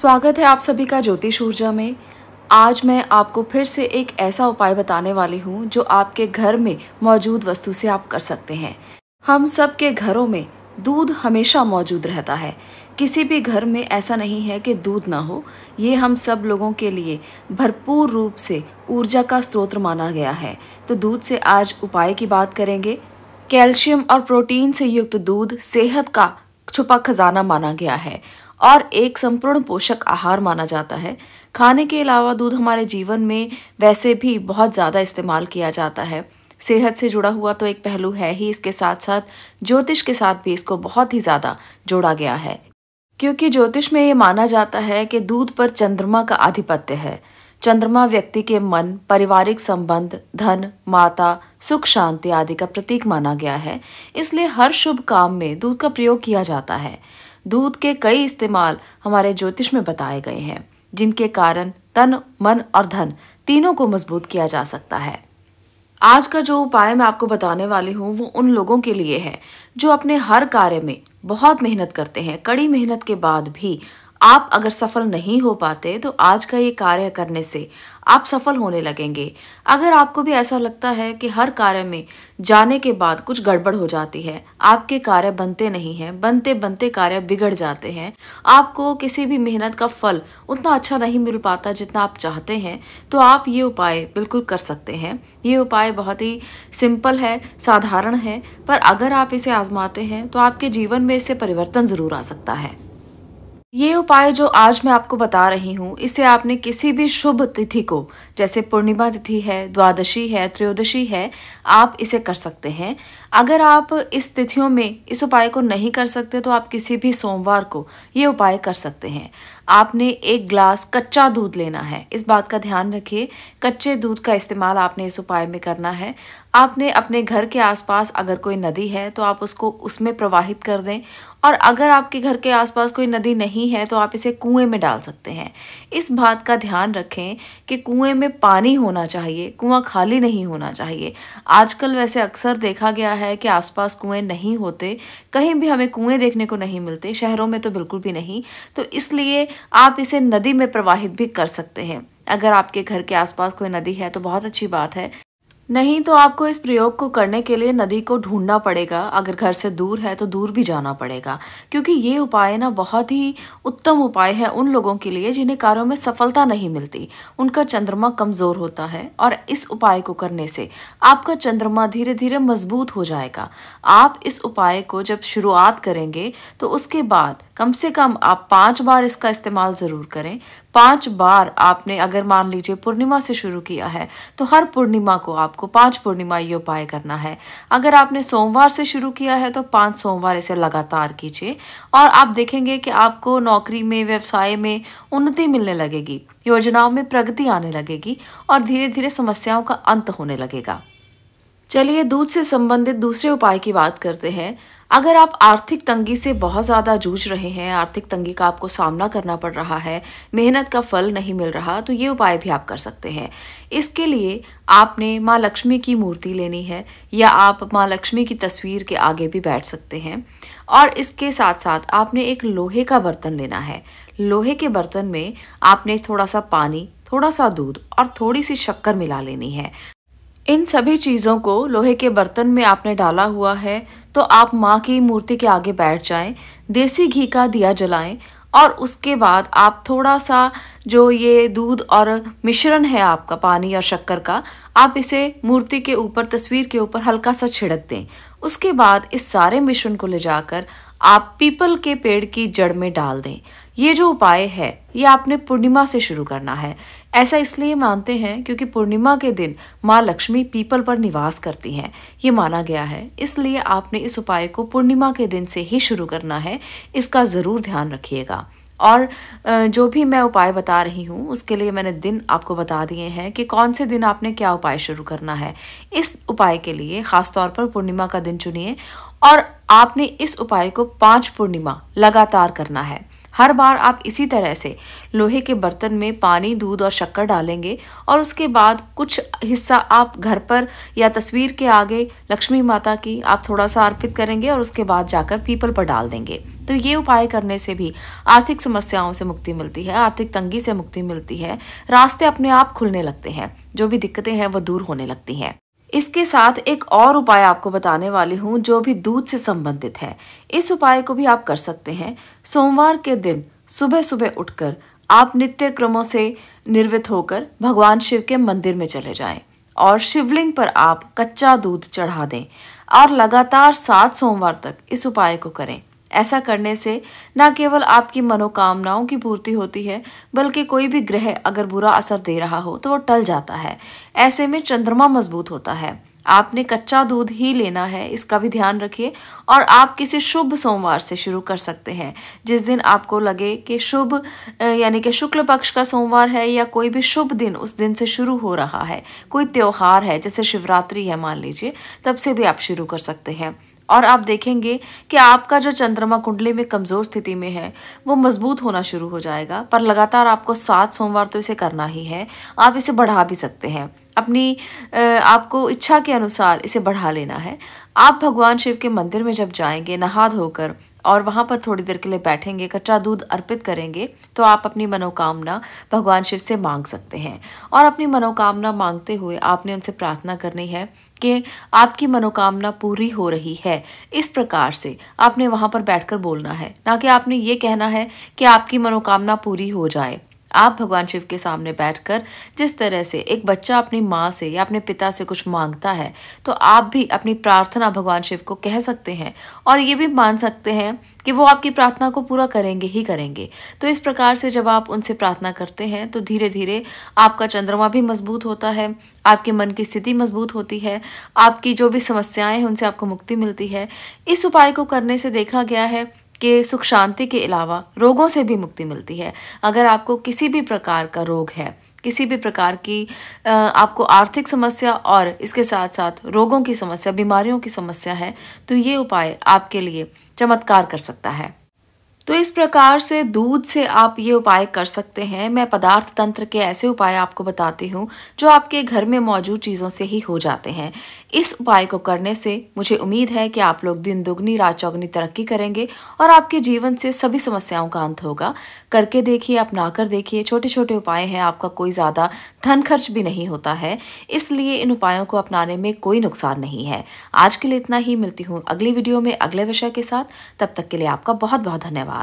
स्वागत है आप सभी का ज्योतिष ऊर्जा में। आज मैं आपको फिर से एक ऐसा उपाय बताने वाली हूँ जो आपके घर में मौजूद वस्तु से आप कर सकते हैं। हम सब के घरों में दूध हमेशा मौजूद रहता है। किसी भी घर में ऐसा नहीं है कि दूध ना हो। ये हम सब लोगों के लिए भरपूर रूप से ऊर्जा का स्रोत माना गया है। तो दूध से आज उपाय की बात करेंगे। कैल्शियम और प्रोटीन से युक्त दूध सेहत का छुपा खजाना माना गया है और एक संपूर्ण पोषक आहार माना जाता है। खाने के अलावा दूध हमारे जीवन में वैसे भी बहुत ज़्यादा इस्तेमाल किया जाता है। सेहत से जुड़ा हुआ तो एक पहलू है ही, इसके साथ साथ ज्योतिष के साथ भी इसको बहुत ही ज़्यादा जोड़ा गया है, क्योंकि ज्योतिष में ये माना जाता है कि दूध पर चंद्रमा का आधिपत्य है। चंद्रमा व्यक्ति के मन, पारिवारिक संबंध, धन, माता, सुख शांति आदि का प्रतीक माना गया है। इसलिए हर शुभ काम में दूध का प्रयोग किया जाता है। दूध के कई इस्तेमाल हमारे ज्योतिष में बताए गए हैं, जिनके कारण तन, मन और धन तीनों को मजबूत किया जा सकता है। आज का जो उपाय मैं आपको बताने वाली हूँ वो उन लोगों के लिए है जो अपने हर कार्य में बहुत मेहनत करते हैं। कड़ी मेहनत के बाद भी आप अगर सफल नहीं हो पाते तो आज का ये कार्य करने से आप सफल होने लगेंगे। अगर आपको भी ऐसा लगता है कि हर कार्य में जाने के बाद कुछ गड़बड़ हो जाती है, आपके कार्य बनते नहीं हैं, बनते बनते कार्य बिगड़ जाते हैं, आपको किसी भी मेहनत का फल उतना अच्छा नहीं मिल पाता जितना आप चाहते हैं, तो आप ये उपाय बिल्कुल कर सकते हैं। ये उपाय बहुत ही सिंपल है, साधारण है, पर अगर आप इसे आजमाते हैं तो आपके जीवन में इससे परिवर्तन जरूर आ सकता है। ये उपाय जो आज मैं आपको बता रही हूँ, इसे आपने किसी भी शुभ तिथि को, जैसे पूर्णिमा तिथि है, द्वादशी है, त्रयोदशी है, आप इसे कर सकते हैं। अगर आप इस तिथियों में इस उपाय को नहीं कर सकते तो आप किसी भी सोमवार को ये उपाय कर सकते हैं। आपने एक ग्लास कच्चा दूध लेना है, इस बात का ध्यान रखिए। कच्चे दूध का इस्तेमाल आपने इस उपाय में करना है। आपने अपने घर के आसपास अगर कोई नदी है तो आप उसको उसमें प्रवाहित कर दें, और अगर आपके घर के आसपास कोई नदी नहीं है तो आप इसे कुएं में डाल सकते हैं। इस बात का ध्यान रखें कि कुएं में पानी होना चाहिए, कुआं खाली नहीं होना चाहिए। आजकल वैसे अक्सर देखा गया है कि आसपास कुएं नहीं होते, कहीं भी हमें कुएं देखने को नहीं मिलते, शहरों में तो बिल्कुल भी नहीं। तो इसलिए आप इसे नदी में प्रवाहित भी कर सकते हैं। अगर आपके घर के आसपास कोई नदी है तो बहुत अच्छी बात है, नहीं तो आपको इस प्रयोग को करने के लिए नदी को ढूंढना पड़ेगा। अगर घर से दूर है तो दूर भी जाना पड़ेगा, क्योंकि ये उपाय ना बहुत ही उत्तम उपाय है उन लोगों के लिए जिन्हें कार्यों में सफलता नहीं मिलती, उनका चंद्रमा कमजोर होता है। और इस उपाय को करने से आपका चंद्रमा धीरे धीरे मजबूत हो जाएगा। आप इस उपाय को जब शुरुआत करेंगे तो उसके बाद कम से कम आप 5 बार इसका इस्तेमाल जरूर करें। 5 बार आपने अगर मान लीजिए पूर्णिमा से शुरू किया है तो हर पूर्णिमा को आपको 5 पूर्णिमा ये उपाय करना है। अगर आपने सोमवार से शुरू किया है तो 5 सोमवार इसे लगातार कीजिए, और आप देखेंगे कि आपको नौकरी में, व्यवसाय में उन्नति मिलने लगेगी, योजनाओं में प्रगति आने लगेगी और धीरे धीरे समस्याओं का अंत होने लगेगा। चलिए दूध से संबंधित दूसरे उपाय की बात करते हैं। अगर आप आर्थिक तंगी से बहुत ज़्यादा जूझ रहे हैं, आर्थिक तंगी का आपको सामना करना पड़ रहा है, मेहनत का फल नहीं मिल रहा, तो ये उपाय भी आप कर सकते हैं। इसके लिए आपने माँ लक्ष्मी की मूर्ति लेनी है, या आप माँ लक्ष्मी की तस्वीर के आगे भी बैठ सकते हैं। और इसके साथ साथ आपने एक लोहे का बर्तन लेना है। लोहे के बर्तन में आपने थोड़ा सा पानी, थोड़ा सा दूध और थोड़ी सी शक्कर मिला लेनी है। इन सभी चीज़ों को लोहे के बर्तन में आपने डाला हुआ है तो आप माँ की मूर्ति के आगे बैठ जाएं, देसी घी का दिया जलाएं, और उसके बाद आप थोड़ा सा जो ये दूध और मिश्रण है आपका, पानी और शक्कर का, आप इसे मूर्ति के ऊपर, तस्वीर के ऊपर हल्का सा छिड़क दें। उसके बाद इस सारे मिश्रण को ले जाकर आप पीपल के पेड़ की जड़ में डाल दें। ये जो उपाय है ये आपने पूर्णिमा से शुरू करना है। ऐसा इसलिए मानते हैं क्योंकि पूर्णिमा के दिन माँ लक्ष्मी पीपल पर निवास करती हैं, ये माना गया है। इसलिए आपने इस उपाय को पूर्णिमा के दिन से ही शुरू करना है, इसका ज़रूर ध्यान रखिएगा। और जो भी मैं उपाय बता रही हूँ उसके लिए मैंने दिन आपको बता दिए हैं कि कौन से दिन आपने क्या उपाय शुरू करना है। इस उपाय के लिए खास तौर पर पूर्णिमा का दिन चुनिए, और आपने इस उपाय को 5 पूर्णिमा लगातार करना है। हर बार आप इसी तरह से लोहे के बर्तन में पानी, दूध और शक्कर डालेंगे और उसके बाद कुछ हिस्सा आप घर पर या तस्वीर के आगे लक्ष्मी माता की आप थोड़ा सा अर्पित करेंगे और उसके बाद जाकर पीपल पर डाल देंगे। तो ये उपाय करने से भी आर्थिक समस्याओं से मुक्ति मिलती है, आर्थिक तंगी से मुक्ति मिलती है, रास्ते अपने आप खुलने लगते हैं, जो भी दिक्कतें हैं वो दूर होने लगती हैं। इसके साथ एक और उपाय आपको बताने वाली हूँ जो भी दूध से संबंधित है। इस उपाय को भी आप कर सकते हैं। सोमवार के दिन सुबह सुबह उठकर आप नित्य क्रमों से निर्वित होकर भगवान शिव के मंदिर में चले जाएं और शिवलिंग पर आप कच्चा दूध चढ़ा दें और लगातार 7 सोमवार तक इस उपाय को करें। ऐसा करने से न केवल आपकी मनोकामनाओं की पूर्ति होती है, बल्कि कोई भी ग्रह अगर बुरा असर दे रहा हो तो वो टल जाता है। ऐसे में चंद्रमा मजबूत होता है। आपने कच्चा दूध ही लेना है, इसका भी ध्यान रखिए। और आप किसी शुभ सोमवार से शुरू कर सकते हैं, जिस दिन आपको लगे कि शुभ यानी कि शुक्ल पक्ष का सोमवार है या कोई भी शुभ दिन उस दिन से शुरू हो रहा है, कोई त्योहार है जैसे शिवरात्रि है मान लीजिए, तब से भी आप शुरू कर सकते हैं। और आप देखेंगे कि आपका जो चंद्रमा कुंडली में कमजोर स्थिति में है वो मजबूत होना शुरू हो जाएगा। पर लगातार आपको 7 सोमवार तो इसे करना ही है। आप इसे बढ़ा भी सकते हैं, अपनी आपको इच्छा के अनुसार इसे बढ़ा लेना है। आप भगवान शिव के मंदिर में जब जाएंगे नहा धोकर और वहां पर थोड़ी देर के लिए बैठेंगे, कच्चा दूध अर्पित करेंगे, तो आप अपनी मनोकामना भगवान शिव से मांग सकते हैं। और अपनी मनोकामना मांगते हुए आपने उनसे प्रार्थना करनी है कि आपकी मनोकामना पूरी हो रही है। इस प्रकार से आपने वहां पर बैठकर बोलना है, ना कि आपने ये कहना है कि आपकी मनोकामना पूरी हो जाए। आप भगवान शिव के सामने बैठकर जिस तरह से एक बच्चा अपनी माँ से या अपने पिता से कुछ मांगता है, तो आप भी अपनी प्रार्थना भगवान शिव को कह सकते हैं और ये भी मान सकते हैं कि वो आपकी प्रार्थना को पूरा करेंगे ही करेंगे। तो इस प्रकार से जब आप उनसे प्रार्थना करते हैं तो धीरे धीरे आपका चंद्रमा भी मजबूत होता है, आपके मन की स्थिति मजबूत होती है, आपकी जो भी समस्याएं हैं उनसे आपको मुक्ति मिलती है। इस उपाय को करने से देखा गया है कि सुख शांति के अलावा रोगों से भी मुक्ति मिलती है। अगर आपको किसी भी प्रकार का रोग है, किसी भी प्रकार की आपको आर्थिक समस्या और इसके साथ साथ रोगों की समस्या, बीमारियों की समस्या है, तो ये उपाय आपके लिए चमत्कार कर सकता है। तो इस प्रकार से दूध से आप ये उपाय कर सकते हैं। मैं पदार्थ तंत्र के ऐसे उपाय आपको बताती हूँ जो आपके घर में मौजूद चीज़ों से ही हो जाते हैं। इस उपाय को करने से मुझे उम्मीद है कि आप लोग दिन दुगनी रात चौगनी तरक्की करेंगे और आपके जीवन से सभी समस्याओं का अंत होगा। करके देखिए, अपना कर देखिए। छोटे छोटे उपाय हैं, आपका कोई ज़्यादा धन खर्च भी नहीं होता है, इसलिए इन उपायों को अपनाने में कोई नुकसान नहीं है। आज के लिए इतना ही। मिलती हूँ अगली वीडियो में अगले विषय के साथ। तब तक के लिए आपका बहुत बहुत धन्यवाद।